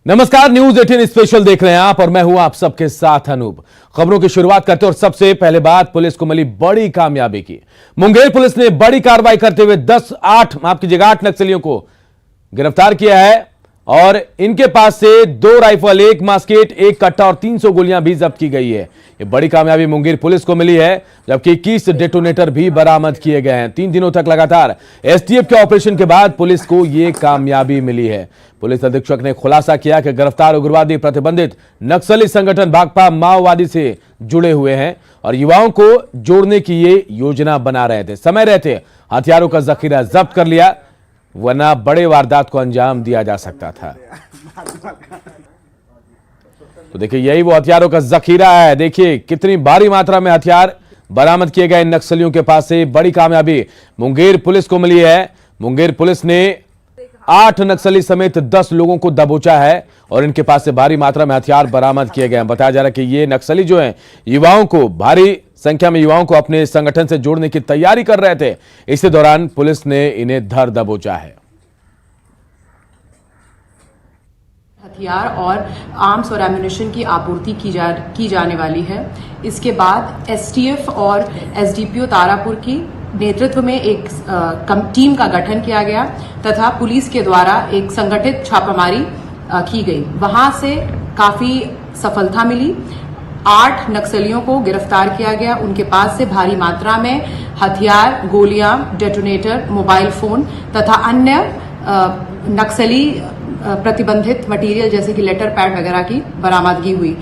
नमस्कार, news 18 special देख रहे हैं आप और मैं हूं आप सबके साथ अनूप। खबरों की शुरुआत करते हैं और सबसे पहले बात पुलिस को मिली बड़ी कामयाबी की। मुंगेर पुलिस ने बड़ी कार्रवाई करते हुए 8 नक्सलियों को गिरफ्तार किया है और इनके पास से 2 राइफल, 1 मास्केट, 1 कट्टा और 300 गोलियां भी जब्त की गई है। ये बड़ी कामयाबी मुंगेर पुलिस को मिली है, जबकि 21 डेटोनेटर भी बरामद किए गए हैं। 3 दिनों तक लगातार एसटीएफ के ऑपरेशन के बाद पुलिस को यह कामयाबी मिली है। पुलिस अधीक्षक ने खुलासा किया कि गिरफ्तार उग्रवादी प्रतिबंधित नक्सली संगठन भाकपा माओवादी से जुड़े हुए हैं और युवाओं को जोड़ने की ये योजना बना रहे थे। समय रहते हथियारों का जखीरा जब्त कर लिया, वरना बड़े वारदात को अंजाम दिया जा सकता था। तो देखिए, यही वो हथियारों का जखीरा है। देखिए कितनी भारी मात्रा में हथियार बरामद किए गए नक्सलियों के पास से। बड़ी कामयाबी मुंगेर पुलिस को मिली है। मुंगेर पुलिस ने 8 नक्सली समेत 10 लोगों को दबोचा है और इनके पास से भारी मात्रा में हथियार बरामद किए गए हैं। बताया जा रहा है कि ये नक्सली जो हैं, युवाओं को, भारी संख्या में युवाओं को अपने संगठन से जोड़ने की तैयारी कर रहे थे। इसी दौरान पुलिस ने इन्हें धर दबोचा है। हथियार और आर्म्स और एम्युनिशन की आपूर्ति की जाने वाली है। इसके बाद एसटीएफ और एसडीपीओ तारापुर की नेतृत्व में एक टीम का गठन किया गया तथा पुलिस के द्वारा एक संगठित छापामारी की गई। वहां से काफी सफलता मिली। 8 नक्सलियों को गिरफ्तार किया गया। उनके पास से भारी मात्रा में हथियार, गोलियां, डेटोनेटर, मोबाइल फोन तथा अन्य नक्सली प्रतिबंधित मटेरियल जैसे कि लेटर पैड वगैरह की बरामदगी हुई।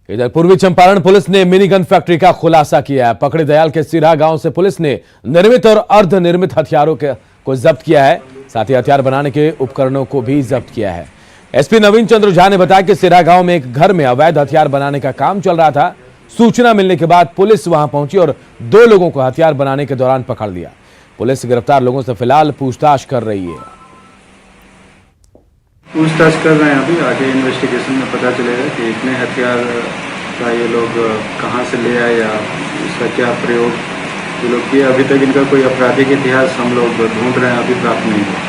इधर पूर्वी चंपारण पुलिस ने मिनी गन फैक्ट्री का खुलासा किया है। पकड़े दयाल के सिरा गांव से पुलिस ने निर्मित और अर्धनिर्मित हथियारों को जब्त किया है। साथ ही हथियार बनाने के उपकरणों को भी जब्त किया है। एसपी नवीन चंद्र झा ने बताया कि सिरा गांव में एक घर में अवैध हथियार बनाने का काम चल रहा था। सूचना मिलने के बाद पुलिस वहां पहुंची और 2 लोगों को हथियार बनाने के दौरान पकड़ लिया। पुलिस गिरफ्तार लोगों से फिलहाल पूछताछ कर रही है। पूछताछ कर रहे हैं। अभी आगे इन्वेस्टिगेशन में पता चलेगा कि इतने हथियार का ये लोग कहां से ले आए या इसका क्या प्रयोग ये लोग किए। अभी तक इनका कोई आपराधिक इतिहास हम लोग ढूंढ रहे हैं, अभी प्राप्त नहीं हुआ।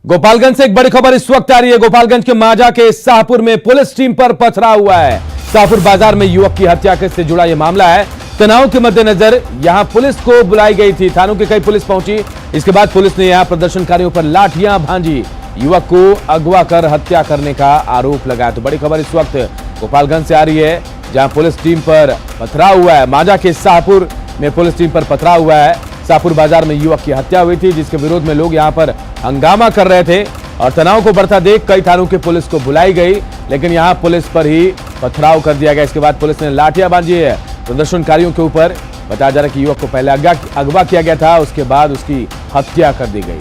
गोपालगंज से एक बड़ी खबर इस वक्त आ रही है। गोपालगंज के माजा के शाहपुर में पुलिस टीम पर पथराव हुआ है। शाहपुर बाजार में युवक की हत्या से जुड़ा यह मामला है। तनाव के मद्देनजर यहां पुलिस को बुलाई गई थी। थानों की कई पुलिस पहुंची। इसके बाद पुलिस ने यहां प्रदर्शनकारियों पर लाठियां भांजी। युवक को अगवा कर हत्या करने का आरोप लगाया। तो बड़ी खबर इस वक्त गोपालगंज से आ रही है, जहां पुलिस टीम पर पथराव हुआ है। माजा के शाहपुर में पुलिस टीम पर पथराव हुआ है। शाहपुर बाजार में युवक की हत्या हुई थी, जिसके विरोध में लोग यहां पर हंगामा कर रहे थे और तनाव को बढ़ता देख कई थानों की पुलिस को बुलाई गई, लेकिन यहां पुलिस पर ही पथराव कर दिया गया। इसके बाद पुलिस ने लाठियां बांधी है प्रदर्शनकारियों के ऊपर। बताया जा रहा है कि युवक को पहले अगवा किया गया था, उसके बाद उसकी हत्या कर दी गई।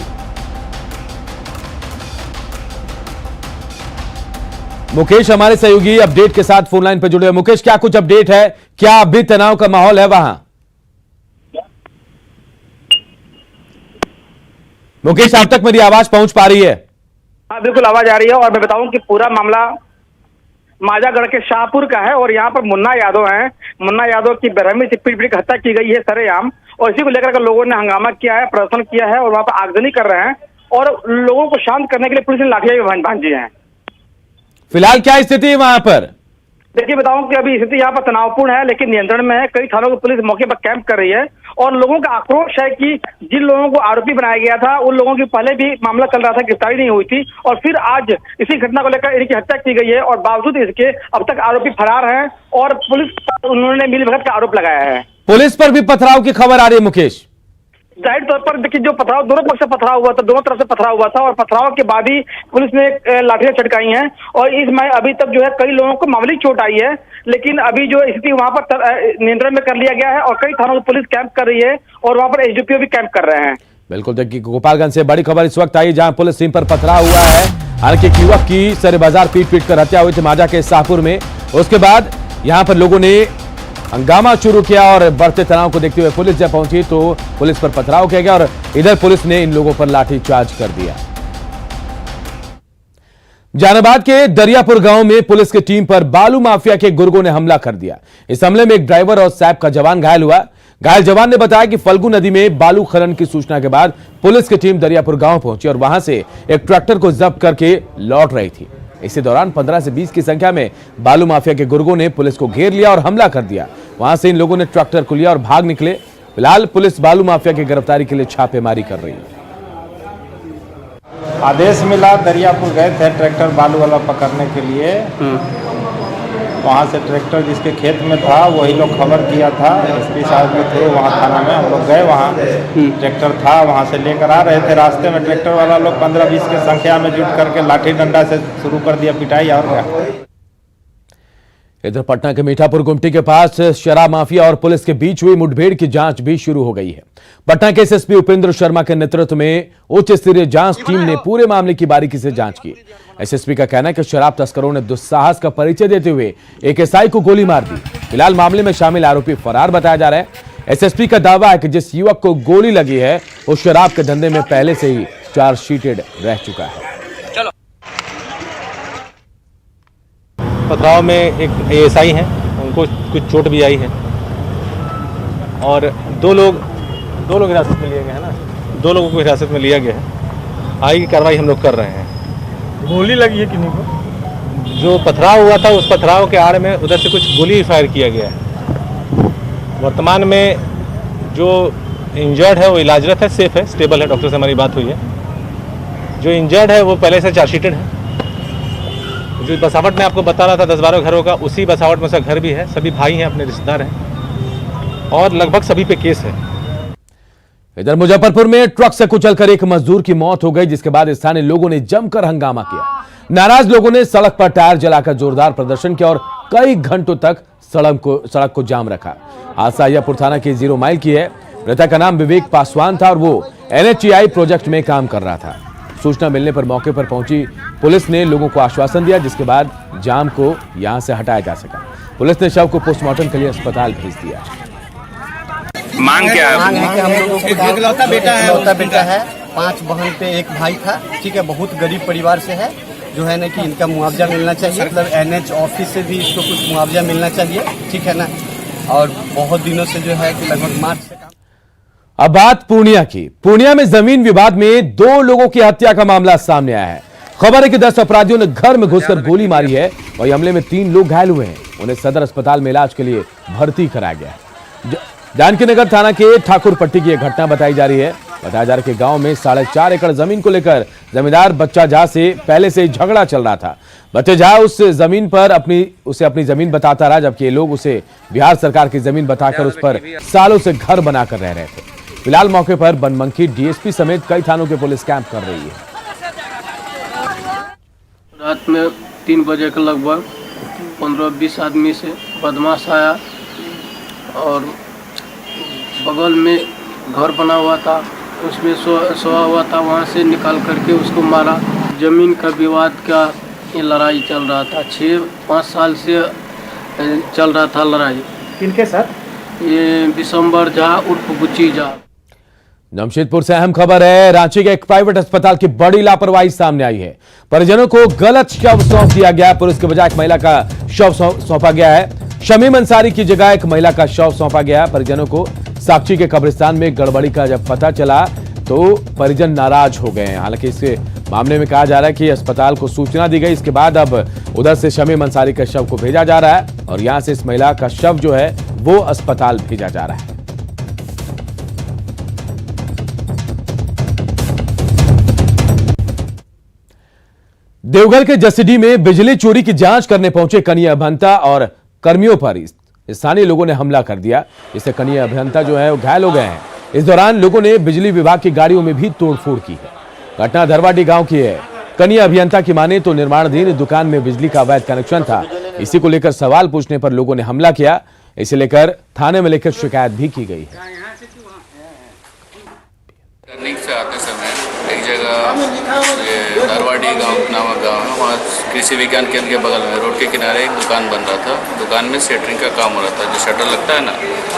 मुकेश हमारे सहयोगी अपडेट के साथ फोन लाइन पर जुड़े हैं। मुकेश, क्या कुछ अपडेट है? क्या अभी तनाव का माहौल है वहां? मुकेश, अब तक मेरी आवाज पहुंच पा रही है? हाँ, बिल्कुल आवाज आ रही है। और मैं बताऊं कि पूरा मामला माजागढ़ के शाहपुर का है और यहाँ पर मुन्ना यादव हैं। मुन्ना यादव की बेरहमी से पीट हत्या की गई है सरेआम, और इसी को लेकर लोगों ने हंगामा किया है, प्रदर्शन किया है और वहां पर आगजनी कर रहे हैं और लोगों को शांत करने के लिए पुलिस ने लाठियां भी भांजी हैं। फिलहाल क्या स्थिति है वहां पर? देखिए, बताऊं कि अभी स्थिति यहाँ पर तनावपूर्ण है, लेकिन नियंत्रण में है। कई थानों की पुलिस मौके पर कैंप कर रही है और लोगों का आक्रोश है कि जिन लोगों को आरोपी बनाया गया था, उन लोगों की पहले भी मामला चल रहा था, गिरफ्तारी नहीं हुई थी और फिर आज इसी घटना को लेकर इनकी हत्या की गई है और बावजूद इसके अब तक आरोपी फरार हैं और पुलिस पर उन्होंने मिलीभगत का आरोप लगाया है। पुलिस पर भी पथराव की खबर आ रही है मुकेश? जाहिर तौर पर देखिए, जो पथराव दोनों पक्ष से पथराव हुआ था, दोनों तरफ से पथराव हुआ था और पथराव के बाद ही पुलिस ने लाठियां चटकाई हैं और इसमें अभी तक जो है कई लोगों को मामूली चोट आई है, लेकिन अभी जो स्थिति वहां पर नियंत्रण में कर लिया गया है और कई थानों की पुलिस कैंप कर रही है और वहां पर एसडीपीओ भी कैंप कर रहे हैं। बिल्कुल, देखिए गोपालगंज से बड़ी खबर इस वक्त आई, जहां पुलिस टीम पर पथराव हुआ है। हालांकि युवक की सरे बाजार पीट कर हत्या हुई थी माजा के शाहपुर में। उसके बाद यहां पर लोगों ने हंगामा शुरू किया और बढ़ते तनाव को देखते हुए पुलिस जब पहुंची तो पुलिस पर पथराव किया गया और इधर पुलिस ने इन लोगों पर लाठीचार्ज कर दिया। जहानाबाद के दरियापुर गांव में पुलिस की टीम पर बालू माफिया के गुर्गों ने हमला कर दिया। इस हमले में एक ड्राइवर और सैप का जवान घायल हुआ। घायल जवान ने बताया कि फल्गु नदी में बालू खनन की सूचना के बाद पुलिस की टीम दरियापुर गांव पहुंची और वहां से एक ट्रैक्टर को जब्त करके लौट रही थी। इसी दौरान 15 से 20 की संख्या में बालू माफिया के गुर्गों ने पुलिस को घेर लिया और हमला कर दिया। वहां से इन लोगों ने ट्रैक्टर को लिया और भाग निकले। फिलहाल पुलिस बालू माफिया की गिरफ्तारी के लिए छापेमारी कर रही है। आदेश मिला, दरियापुर गए थे ट्रैक्टर बालू वाला पकड़ने के लिए। वहाँ से ट्रैक्टर जिसके खेत में था वही लोग खबर किया था, एसपी साहब भी थे वहाँ थाना में। हम लोग गए वहाँ, ट्रैक्टर था, वहाँ से लेकर आ रहे थे। रास्ते में ट्रैक्टर वाला लोग 15-20 की संख्या में जुट करके लाठी डंडा से शुरू कर दिया पिटाई। और क्या इधर पटना के मीठापुर गुमटी के पास शराब माफिया और पुलिस के बीच हुई मुठभेड़ की जांच भी शुरू हो गई है। पटना के एसएसपी उपेंद्र शर्मा के नेतृत्व में उच्च स्तरीय जांच टीम ने पूरे मामले की बारीकी से जांच की। एसएसपी का कहना है कि शराब तस्करों ने दुस्साहस का परिचय देते हुए एक एसआई को गोली मार दी। फिलहाल मामले में शामिल आरोपी फरार बताया जा रहा है। एसएसपी का दावा है कि जिस युवक को गोली लगी है वो शराब के धंधे में पहले से ही चार्जशीटेड रह चुका है। पथराव में एक एएसआई हैं, उनको कुछ चोट भी आई है और दो लोग हिरासत में लिए गए हैं ना, 2 लोगों को हिरासत में लिया गया है। आगे की कार्रवाई हम लोग कर रहे हैं। गोली लगी है किन्हीं को? जो पथराव हुआ था उस पथराव के आड़ में उधर से कुछ गोली फायर किया गया है। वर्तमान में जो इंजर्ड है वो इलाजरत है, सेफ है, स्टेबल है। डॉक्टर से हमारी बात हुई है। जो इंजर्ड है वो पहले से चार्जशीटेड है। जो बसावट में आपको बता रहा था 10-12 घरों का, उसी बसावट में उसका घर भी है। सभी भाई हैं, अपने रिश्तेदार हैं और लगभग सभी पे केस है। इधर मुजफ्फरपुर में ट्रक से कुचलकर एक मजदूर की मौत हो गई, जिसके बाद स्थानीय लोगों ने जमकर हंगामा किया। नाराज लोगों ने सड़क पर टायर जलाकर जोरदार प्रदर्शन किया और कई घंटों तक सड़क को जाम रखा। हादसा अय्यापुर थाना के 0 माइल की है। मृतक का नाम विवेक पासवान था और वो NHAI प्रोजेक्ट में काम कर रहा था। सूचना मिलने पर मौके पर पहुंची पुलिस ने लोगों को आश्वासन दिया, जिसके बाद जाम को यहां से हटाया जा सका। पुलिस ने शव को पोस्टमार्टम के लिए अस्पताल भेज दिया। मांग क्या है? मांग है कि हम लोगों को इकलौता बेटा है, 5 बहन पे 1 भाई था। ठीक है, बहुत गरीब परिवार से है। जो है ना कि इनका मुआवजा मिलना चाहिए, मतलब NH ऑफिस से भी इसको कुछ मुआवजा मिलना चाहिए। ठीक है ना, और बहुत दिनों से जो है कि लगभग मार्च से। अब बात पूर्णिया की। पूर्णिया में जमीन विवाद में 2 लोगों की हत्या का मामला सामने आया है। खबर है कि 10 अपराधियों ने घर में घुसकर गोली मारी है और हमले में 3 लोग घायल हुए हैं। उन्हें सदर अस्पताल में इलाज के लिए भर्ती कराया गया है। जानकी नगर थाना के ठाकुरपट्टी की यह घटना बताई जा रही है। बताया जा रहा है कि गांव में 4.5 एकड़ जमीन को लेकर जमींदार बच्चा झा से पहले से ही झगड़ा चल रहा था। बच्चे झा उस जमीन पर अपनी जमीन बताता रहा, जबकि ये लोग उसे बिहार सरकार की जमीन बताकर उस पर सालों से घर बनाकर रह रहे थे। फिलहाल मौके पर बनमनखी डीएसपी समेत कई थानों के पुलिस कैंप कर रही है। रात में 3 बजे के लगभग 15-20 आदमी से बदमाश आया और बगल में घर बना हुआ था, उसमें सोया हुआ था, वहाँ से निकाल करके उसको मारा। जमीन का विवाद का ये लड़ाई चल रहा था, 6-5 साल से चल रहा था लड़ाई। किनके साथ? ये विशंबर झा उर्फ बुच्ची झा। जमशेदपुर से अहम खबर है। रांची के एक प्राइवेट अस्पताल की बड़ी लापरवाही सामने आई है। परिजनों को गलत शव सौंप दिया गया। पुरुष के बजाय एक महिला का शव सौंपा गया है। शमीम अंसारी की जगह एक महिला का शव सौंपा गया। परिजनों को साक्षी के कब्रिस्तान में गड़बड़ी का जब पता चला तो परिजन नाराज हो गए हैं। हालांकि इस मामले में कहा जा रहा है कि अस्पताल को सूचना दी गई। इसके बाद अब उधर से शमीम अंसारी के शव को भेजा जा रहा है और यहां से इस महिला का शव जो है वो अस्पताल भेजा जा रहा है। देवघर के जसीडीह में बिजली चोरी की जांच करने पहुंचे कनीय अभियंता और कर्मियों पर स्थानीय लोगों ने हमला कर दिया। इससे कनीय अभियंता जो है वो घायल हो गए हैं। इस दौरान लोगों ने बिजली विभाग की गाड़ियों में भी तोड़फोड़ की है। घटना धरवाडी गांव की है। कनीय अभियंता की माने तो निर्माणाधीन दुकान में बिजली का अवैध कनेक्शन था। इसी को लेकर सवाल पूछने पर लोगों ने हमला किया। इसे लेकर थाने में लेकर शिकायत भी की गई है। टर्निंग से आते समय एक जगह ये धरवाडी गांव नामक गांव है, वहाँ कृषि विज्ञान केंद्र के बगल में रोड के किनारे एक दुकान बन रहा था। दुकान में सेटरिंग का काम हो रहा था, जो शटर लगता है ना,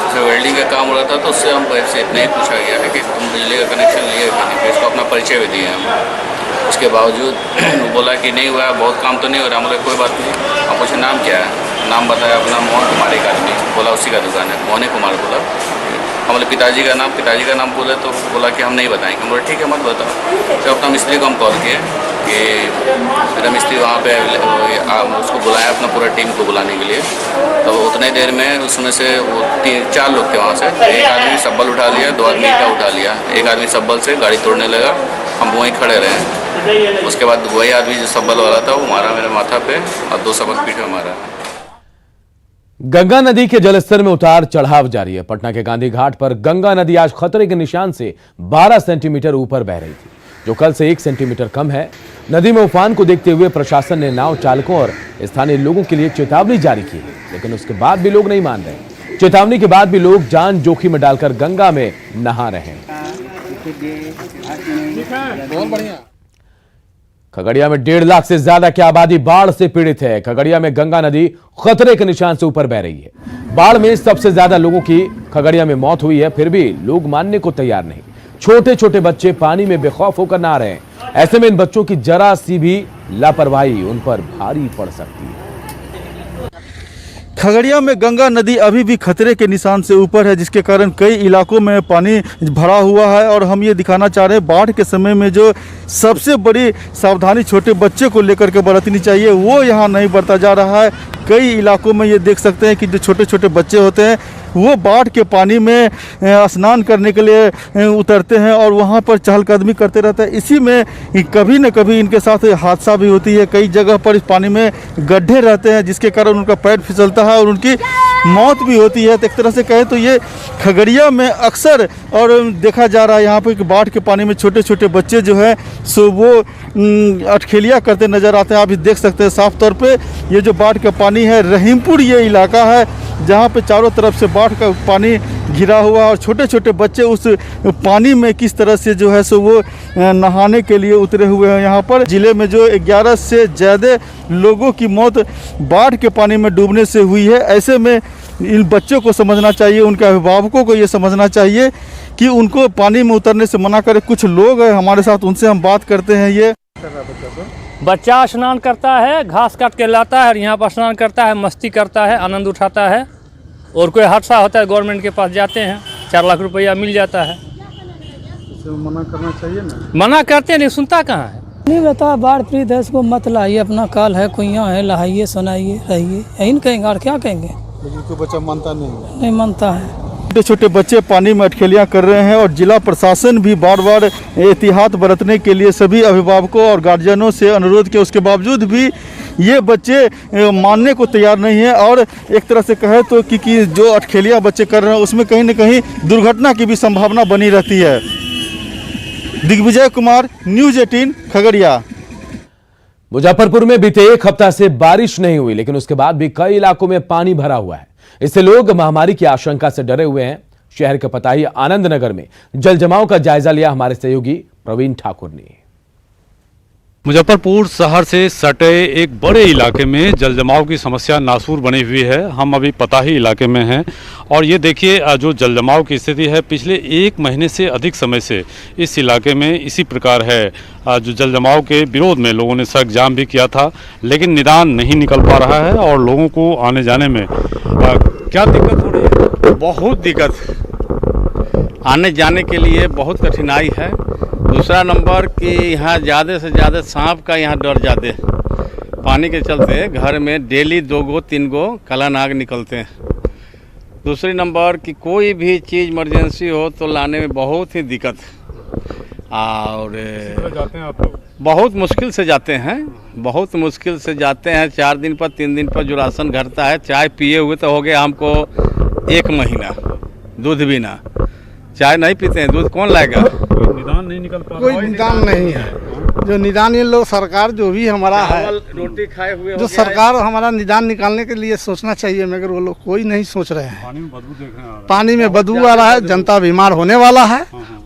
उसमें वेल्डिंग का काम हो रहा था। तो उससे हम से इतना ही पूछा गया है कि तुम बिजली का कनेक्शन लिए कि नहीं, फिर इसको अपना परिचय भी दिए हम। उसके बावजूद वो बोला कि नहीं हुआ, बहुत काम तो नहीं हो रहा। मतलब कोई बात नहीं। हम पूछे नाम क्या है, नाम बताया अपना मोहन कुमार, एक आदमी बोला उसी का दुकान है, मोहन कुमार बोला। हमारे पिताजी का नाम बोले तो बोला कि हम नहीं बताएंगे। हम बोले ठीक है मत बताओ। तो अपना मिस्त्री को हम कॉल किए कि मेरा मिस्त्री वहाँ पे उसको बुलाया, अपना पूरा टीम को बुलाने के लिए। तो उतने देर में उसमें से वो 3-4 लोग थे वहाँ से। एक आदमी सब्बल उठा लिया, 2 आदमी ईंटा उठा लिया। एक आदमी सब्बल से गाड़ी तोड़ने लगा, हम वहीं खड़े रहे। उसके बाद वही आदमी जो सब्बल वाला था वो मारा मेरे माथा पे और 2 सबक पीठ में मारा। गंगा नदी के जलस्तर में उतार चढ़ाव जारी है। पटना के गांधी घाट पर गंगा नदी आज खतरे के निशान से 12 सेंटीमीटर ऊपर बह रही थी, जो कल से 1 सेंटीमीटर कम है। नदी में उफान को देखते हुए प्रशासन ने नाव चालकों और स्थानीय लोगों के लिए चेतावनी जारी की है, लेकिन उसके बाद भी लोग नहीं मान रहे। चेतावनी के बाद भी लोग जान जोखिम में डालकर गंगा में नहा रहे हैं। खगड़िया में 1.5 लाख से ज्यादा की आबादी बाढ़ से पीड़ित है। खगड़िया में गंगा नदी खतरे के निशान से ऊपर बह रही है। बाढ़ में सबसे ज्यादा लोगों की खगड़िया में मौत हुई है, फिर भी लोग मानने को तैयार नहीं। छोटे छोटे बच्चे पानी में बेखौफ होकर नहा रहे हैं। ऐसे में इन बच्चों की जरा सी भी लापरवाही उन पर भारी पड़ सकती है। खगड़िया में गंगा नदी अभी भी खतरे के निशान से ऊपर है, जिसके कारण कई इलाकों में पानी भरा हुआ है। और हम ये दिखाना चाह रहे हैं बाढ़ के समय में जो सबसे बड़ी सावधानी छोटे बच्चे को लेकर के बरतनी चाहिए, वो यहाँ नहीं बरता जा रहा है। कई इलाकों में ये देख सकते हैं कि जो छोटे छोटे बच्चे होते हैं वो बाढ़ के पानी में स्नान करने के लिए उतरते हैं और वहाँ पर चहलकदमी करते रहते हैं। इसी में कभी न कभी इनके साथ हादसा भी होती है। कई जगह पर इस पानी में गड्ढे रहते हैं, जिसके कारण उनका पैर फिसलता है और उनकी मौत भी होती है। तो एक तरह से कहें तो ये खगड़िया में अक्सर और देखा जा रहा है यहाँ पर कि बाढ़ के पानी में छोटे छोटे बच्चे जो है सो वो अटखेलियाँ करते नज़र आते हैं। आप देख सकते हैं साफ तौर पे ये जो बाढ़ का पानी है, रहीमपुर ये इलाका है जहाँ पे चारों तरफ से बाढ़ का पानी घिरा हुआ और छोटे छोटे बच्चे उस पानी में किस तरह से जो है सो वो नहाने के लिए उतरे हुए हैं। यहाँ पर जिले में जो 11 से ज़्यादा लोगों की मौत बाढ़ के पानी में डूबने से हुई है। ऐसे में इन बच्चों को समझना चाहिए, उनके अभिभावकों को ये समझना चाहिए कि उनको पानी में उतरने से मना करें। कुछ लोग हैं हमारे साथ, उनसे हम बात करते हैं। ये बच्चा स्नान करता है, घास काट के लाता है और यहाँ पर स्नान करता है, मस्ती करता है, आनंद उठाता है। और कोई हादसा होता है गवर्नमेंट के पास जाते हैं, 4 लाख रुपया मिल जाता है। तो मना करना चाहिए ना, मना करते नहीं, सुनता कहाँ है। नहीं बता बाढ़ पीड़ित है, इसको मत लाइए, अपना काल है, कुइयाँ है, नहाइए सुनाइए रहिए, यही कहेंगे और क्या कहेंगे। लेकिन कोई बच्चा मानता नहीं मानता है। छोटे छोटे बच्चे पानी में अटखेलियाँ कर रहे हैं और जिला प्रशासन भी बार बार एहतियात बरतने के लिए सभी अभिभावकों और गार्जियनों से अनुरोध किया। उसके बावजूद भी ये बच्चे मानने को तैयार नहीं है। और एक तरह से कहे तो कि जो अटखेलियाँ बच्चे कर रहे हैं उसमें कहीं न कहीं दुर्घटना की भी संभावना बनी रहती है। दिग्विजय कुमार, न्यूज़ 18 खगड़िया। मुजफ्फरपुर में बीते 1 हफ्ता से बारिश नहीं हुई, लेकिन उसके बाद भी कई इलाकों में पानी भरा हुआ है। इससे लोग महामारी की आशंका से डरे हुए हैं। शहर के पताही आनंद नगर में जल जमाव का जायजा लिया हमारे सहयोगी प्रवीण ठाकुर ने। मुजफ्फरपुर शहर से सटे एक बड़े इलाके में जल जमाव की समस्या नासूर बनी हुई है। हम अभी पताही इलाके में हैं और ये देखिए जो जल जमाव की स्थिति है पिछले 1 महीने से अधिक समय से इस इलाके में इसी प्रकार है। जो जल जमाव के विरोध में लोगों ने सड़क जाम भी किया था, लेकिन निदान नहीं निकल पा रहा है और लोगों को आने जाने में क्या दिक्कत हो रही है? बहुत दिक्कत, आने जाने के लिए बहुत कठिनाई है। दूसरा नंबर कि यहाँ ज़्यादा से ज़्यादा सांप का यहाँ डर ज़्यादा है। पानी के चलते घर में डेली 2 गो 3 गो काला नाग निकलते हैं। दूसरी नंबर कि कोई भी चीज़ इमरजेंसी हो तो लाने में बहुत ही दिक्कत, और जाते हैं आप लोग? बहुत मुश्किल से जाते हैं, बहुत मुश्किल से जाते हैं। 4 दिन पर 3 दिन पर जो राशन घटता है, चाय पिए हुए तो हो गया हमको 1 महीना, दूध भी ना, चाय नहीं पीते हैं, दूध कौन लाएगा। निदान नहीं निकल पा रहा, कोई निदान नहीं है। जो निदान ये लोग सरकार जो भी हमारा है, रोटी खाए हुए जो सरकार हमारा निदान निकालने के लिए सोचना चाहिए, मगर वो लोग कोई नहीं सोच रहे हैं। पानी में बदबू देख रहे हैं, पानी में बदबू आ रहा है, जनता बीमार होने वाला है।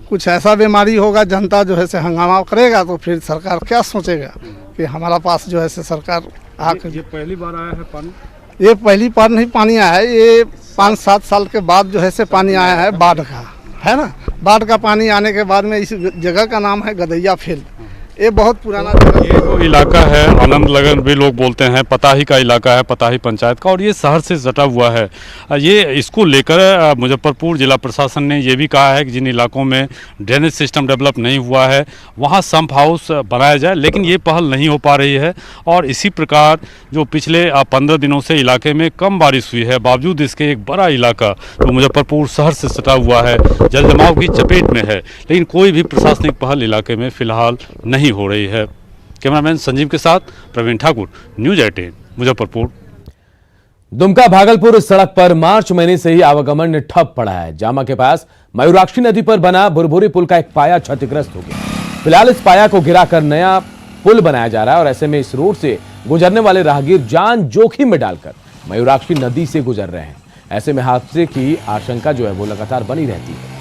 कुछ ऐसा बीमारी होगा, जनता जो है से हंगामा करेगा तो फिर सरकार क्या सोचेगा कि हमारा पास जो है से सरकार आकर। ये पहली बार आया है पानी? ये पहली बार नहीं पानी आया है, ये 5-7 साल के बाद जो है से पानी आया है बाढ़ का, है ना। बाढ़ का पानी आने के बाद में इस जगह का नाम है गदैया फील्ड। ये बहुत पुराना ये जो इलाका है आनंद लगन भी लोग बोलते हैं, पताही का इलाका है, पताही पंचायत का, और ये शहर से सटा हुआ है। ये इसको लेकर मुजफ्फरपुर जिला प्रशासन ने ये भी कहा है कि जिन इलाकों में ड्रेनेज सिस्टम डेवलप नहीं हुआ है वहाँ सम्प हाउस बनाया जाए, लेकिन ये पहल नहीं हो पा रही है। और इसी प्रकार जो पिछले 15 दिनों से इलाके में कम बारिश हुई है, बावजूद इसके एक बड़ा इलाका जो मुजफ्फरपुर शहर से सटा हुआ है जल जमाव की चपेट में है, लेकिन कोई भी प्रशासनिक पहल इलाके में फिलहाल नहीं हो रही है। कैमरामैन संजीव के साथ प्रवीण ठाकुर, न्यूज़ 18 मुजफ्फरपुर। दुमका भागलपुर सड़क पर मार्च महीने से ही आवागमन ठप पड़ा है। जामा के पास मयूराक्षी नदी पर बना भुरभुरी पुल का एक पाया क्षतिग्रस्त हो गया। फिलहाल इस पाया को गिराकर नया पुल बनाया जा रहा है और ऐसे में इस रोड से गुजरने वाले राहगीर जान जोखिम में डालकर मयूराक्षी नदी से गुजर रहे हैं। ऐसे में हादसे की आशंका जो है वो लगातार बनी रहती है।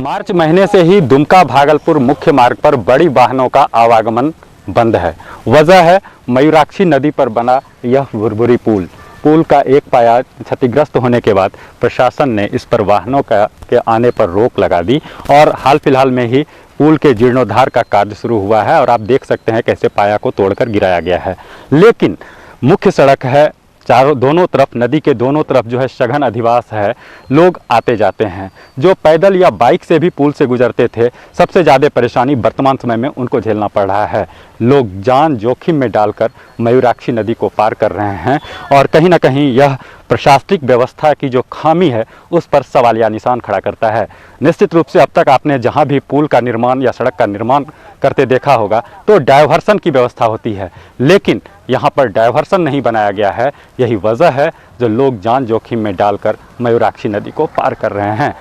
मार्च महीने से ही दुमका भागलपुर मुख्य मार्ग पर बड़ी वाहनों का आवागमन बंद है। वजह है मयूराक्षी नदी पर बना यह भुरभुरी पुल। पुल का एक पाया क्षतिग्रस्त होने के बाद प्रशासन ने इस पर वाहनों के आने पर रोक लगा दी और हाल फिलहाल में ही पुल के जीर्णोद्धार का कार्य शुरू हुआ है और आप देख सकते हैं कैसे पाया को तोड़कर गिराया गया है। लेकिन मुख्य सड़क है, दोनों तरफ नदी के दोनों तरफ जो है सघन अधिवास है, लोग आते जाते हैं। जो पैदल या बाइक से भी पुल से गुजरते थे, सबसे ज़्यादा परेशानी वर्तमान समय में उनको झेलना पड़ रहा है। लोग जान जोखिम में डालकर मयूराक्षी नदी को पार कर रहे हैं और कहीं ना कहीं यह प्रशासनिक व्यवस्था की जो खामी है उस पर सवालिया निशान खड़ा करता है। निश्चित रूप से अब तक आपने जहां भी पुल का निर्माण या सड़क का निर्माण करते देखा होगा तो डायवर्सन की व्यवस्था होती है, लेकिन यहां पर डायवर्सन नहीं बनाया गया है। यही वजह है जो लोग जान जोखिम में डालकर मयूराक्षी नदी को पार कर रहे हैं।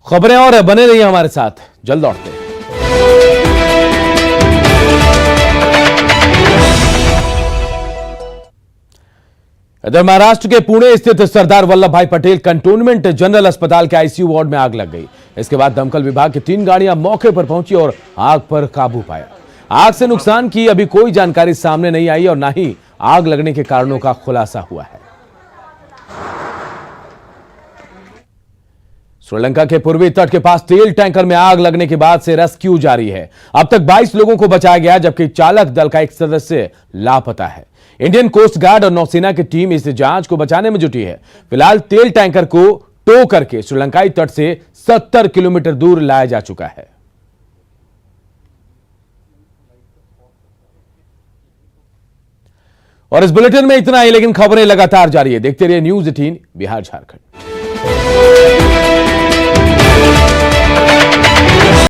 खबरें और बने रहिए हमारे साथ, जल्द लौटते हैं। इधर महाराष्ट्र के पुणे स्थित सरदार वल्लभ भाई पटेल कंटोनमेंट जनरल अस्पताल के आईसीयू वार्ड में आग लग गई। इसके बाद दमकल विभाग की 3 गाड़ियां मौके पर पहुंची और आग पर काबू पाया। आग से नुकसान की अभी कोई जानकारी सामने नहीं आई और ना ही आग लगने के कारणों का खुलासा हुआ है। श्रीलंका के पूर्वी तट के पास तेल टैंकर में आग लगने के बाद से रेस्क्यू जारी है। अब तक 22 लोगों को बचाया गया, जबकि चालक दल का एक सदस्य लापता है। इंडियन कोस्ट गार्ड और नौसेना की टीम इस जहाज को बचाने में जुटी है। फिलहाल तेल टैंकर को टो करके श्रीलंकाई तट से 70 किलोमीटर दूर लाया जा चुका है। और इस बुलेटिन में इतना ही, लेकिन खबरें लगातार जारी है। देखते रहिए न्यूज़ 18 बिहार झारखंड।